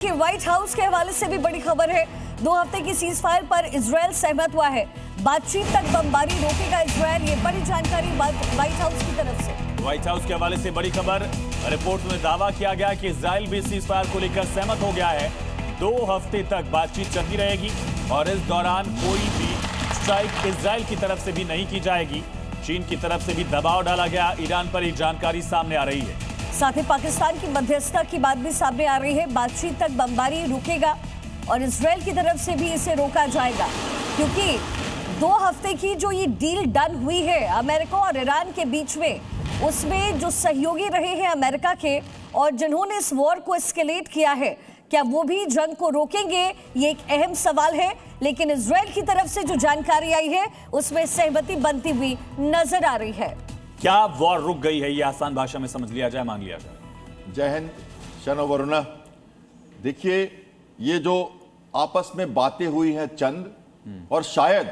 कि white house के हवाले से भी बड़ी खबर है। 2 हफ्ते की सीज फायर पर इजरायल सहमत हुआ है। बातचीत तक बमबारी रोकेगा इजरायल, ये बड़ी जानकारी व्हाइट हाउस की तरफ से। व्हाइट हाउस के हवाले से बड़ी खबर। रिपोर्ट में दावा किया गया कि इजरायल भी सीज फायर को लेकर सहमत हो गया है। 2 हफ्ते तक बातचीत चलती रहेगी और इस दौरान कोई भी स्ट्राइक इजरायल की तरफ से भी नहीं की जाएगी। चीन की तरफ से भी दबाव डाला गया। ईरान पर एक जानकारी सामने आ रही है। साथ ही पाकिस्तान की मध्यस्थता की बात भी सामने आ रही है। बातचीत तक बमबारी रुकेगा और इजरायल की तरफ से भी इसे रोका जाएगा, क्योंकि 2 हफ्ते की जो ये डील डन हुई है अमेरिका और ईरान के बीच में, उसमें जो सहयोगी रहे हैं अमेरिका के और जिन्होंने इस वॉर को एस्केलेट किया है, क्या वो भी जंग को रोकेंगे, ये एक अहम सवाल है। लेकिन इजरायल की तरफ से जो जानकारी आई है उसमें सहमति बनती हुई नजर आ रही है। क्या वॉर रुक गई है, ये आसान भाषा में समझ लिया जाए, मान लिया जाए। जय हिंद, शनो वरुणा। देखिए, ये जो आपस में बातें हुई हैं चंद, और शायद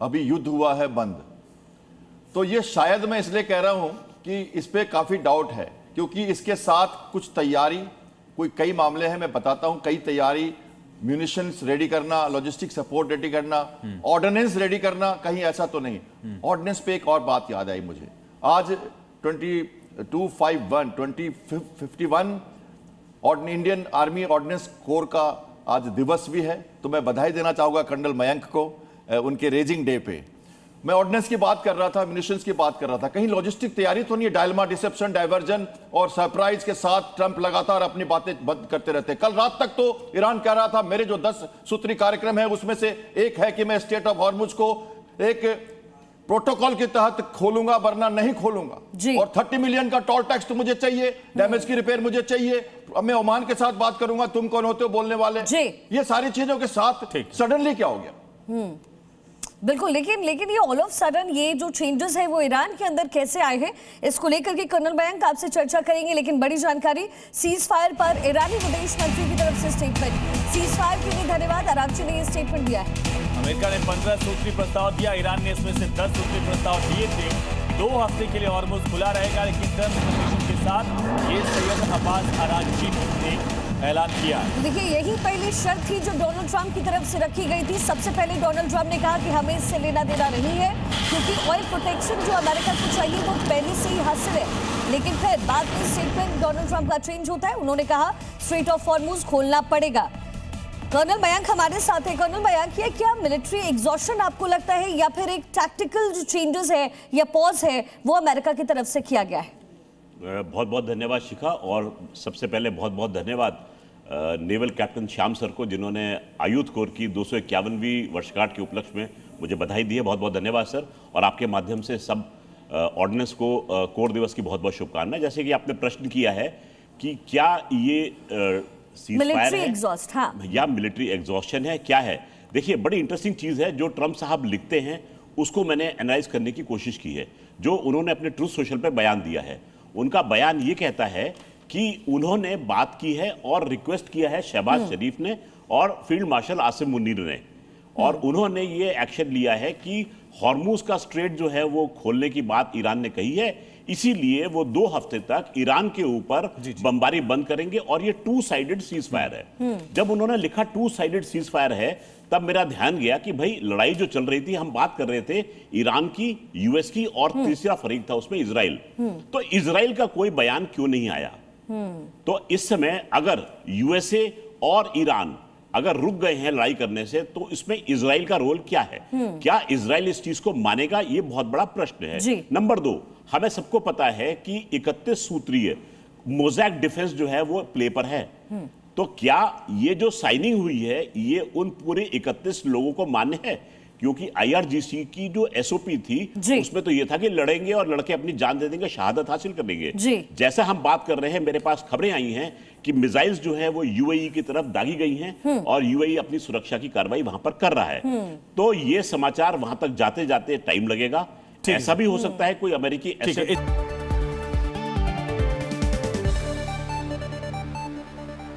अभी युद्ध हुआ है बंद। तो ये शायद मैं इसलिए कह रहा हूं कि इस पे काफी डाउट है, क्योंकि इसके साथ कुछ तैयारी, कई मामले हैं, मैं बताता हूं। कई तैयारी, म्यूनिशंस रेडी करना, लॉजिस्टिक सपोर्ट रेडी करना, ऑर्डिनेंस रेडी करना, कहीं ऐसा तो नहीं। ऑर्डिनेंस पे एक और बात याद आई मुझे। आज 2051 इंडियन आर्मी ऑर्डिनेंस कोर का आज दिवस भी है, तो मैं बधाई देना चाहूंगा कर्नल मयंक को उनके रेजिंग डे पे। मैं ऑर्डिनेंस की बात कर रहा था, म्यूनिशंस की बात कर रहा था। कहीं लॉजिस्टिक तैयारी तो नहीं है? डायलमा, डिसेप्शन, डाइवर्जन और सरप्राइज के साथ ट्रंप लगातार अपनी बातें बंद करते रहते। कल रात तक तो ईरान कह रहा था मेरे जो 10 सूत्री कार्यक्रम है उसमें से एक है कि मैं स्टेट ऑफ हॉर्मुज को एक प्रोटोकॉल के तहत खोलूंगा, वरना नहीं खोलूंगा। और 30 मिलियन का टोल टैक्स तो मुझे चाहिए, डैमेज की रिपेयर मुझे चाहिए। अब मैं ओमान के साथ बात करूंगा, तुम कौन होते हो बोलने वाले। ये सारी चीजों के साथ सडनली क्या हो गया? बिल्कुल, लेकिन ये ऑल ऑफ सडन ये जो चेंजेस है वो ईरान के अंदर कैसे आए हैं, इसको लेकर के कर्नल मयंक आपसे चर्चा करेंगे। लेकिन बड़ी जानकारी, सीज फायर पर ईरानी विदेश मंत्री की तरफ से स्टेटमेंट। सीज फायर के लिए धन्यवाद, अरागची ने ये स्टेटमेंट दिया है। अमेरिका ने 15 सूत्री प्रस्ताव दिया, ईरान ने इसमें से 10 सूत्री प्रस्ताव दिए थे। 2 हफ्ते के लिए हॉर्मुज खुला रहेगा, लेकिन टर्म्स कंडीशन के साथ ये सैयद अब्बास अरागची ने ऐलान किया। देखिए, यही पहली शर्त थी जो डोनाल्ड ट्रंप की तरफ से रखी गई थी। सबसे पहले डोनाल्ड ट्रंप ने कहा कि हमें इससे लेना देना नहीं है, क्योंकि ऑयल प्रोटेक्शन जो अमेरिका को चाहिए वो पहले से ही हासिल है। लेकिन फिर बाद में स्टेटमेंट डोनाल्ड ट्रंप का चेंज होता है। उन्होंने कहा स्ट्रेट ऑफ हॉर्मुज खोलना पड़ेगा। कर्नल मयंक हमारे साथ है। कर्नल मयंक, ये क्या मिलिट्री एग्जॉस्शन आपको लगता है, या फिर एक टैक्टिकल जो चेंजेस है या पॉज है वो अमेरिका की तरफ से किया गया है? बहुत बहुत धन्यवाद शिखा, और सबसे पहले बहुत बहुत धन्यवाद नेवल कैप्टन श्याम सर को, जिन्होंने आयुध कोर की 251वीं वर्षगांठ के उपलक्ष्य में मुझे बधाई दी है। बहुत बहुत धन्यवाद सर, और आपके माध्यम से सब ऑर्डिनेंस को कोर दिवस की बहुत बहुत शुभकामनाएं। जैसे कि आपने प्रश्न किया है कि क्या ये मिलिट्री एग्जॉस्ट या मिलिट्री एग्जॉस्शन है, क्या है? देखिए, बड़ी इंटरेस्टिंग चीज़ है जो ट्रंप साहब लिखते हैं, उसको मैंने एनालाइज करने की कोशिश की है। जो उन्होंने अपने ट्रूथ सोशल पे बयान दिया है, उनका बयान ये कहता है कि उन्होंने बात की है और रिक्वेस्ट किया है शहबाज शरीफ ने और फील्ड मार्शल आसिम मुनीर ने, और उन्होंने ये एक्शन लिया है कि हॉर्मुज का स्ट्रेट जो है वो खोलने की बात ईरान ने कही है। इसीलिए वो 2 हफ्ते तक ईरान के ऊपर बमबारी बंद करेंगे, और ये 2 साइडेड सीज फायर है। जब उन्होंने लिखा 2 साइडेड सीज फायर है, तब मेरा ध्यान गया कि भाई लड़ाई जो चल रही थी, हम बात कर रहे थे ईरान की, यूएस की, और तीसरा फरीक था उसमें इजराइल। तो इजराइल का कोई बयान क्यों नहीं आया? तो इस समय अगर यूएसए और ईरान अगर रुक गए हैं लड़ाई करने से, तो इसमें इजराइल का रोल क्या है? क्या इजराइल इस चीज को मानेगा? ये बहुत बड़ा प्रश्न है। नंबर 2, हमें सबको पता है कि 31 सूत्रीय मोज़ैक डिफेंस जो है वो प्ले पर है। तो क्या ये जो साइनिंग हुई है ये उन पूरे 31 लोगों को मान्य है? क्योंकि आईआरजीसी की जो एसओपी थी उसमें तो ये था कि लड़ेंगे और लड़के अपनी जान दे देंगे, शहादत हासिल कर लेंगे। जैसा हम बात कर रहे हैं, मेरे पास खबरें आई हैं कि मिसाइल्स जो है वो यूएई की तरफ दागी गई हैं, और यूएई अपनी सुरक्षा की कार्रवाई वहां पर कर रहा है। तो ये समाचार वहां तक जाते जाते टाइम लगेगा। ऐसा भी हो सकता है कोई अमेरिकी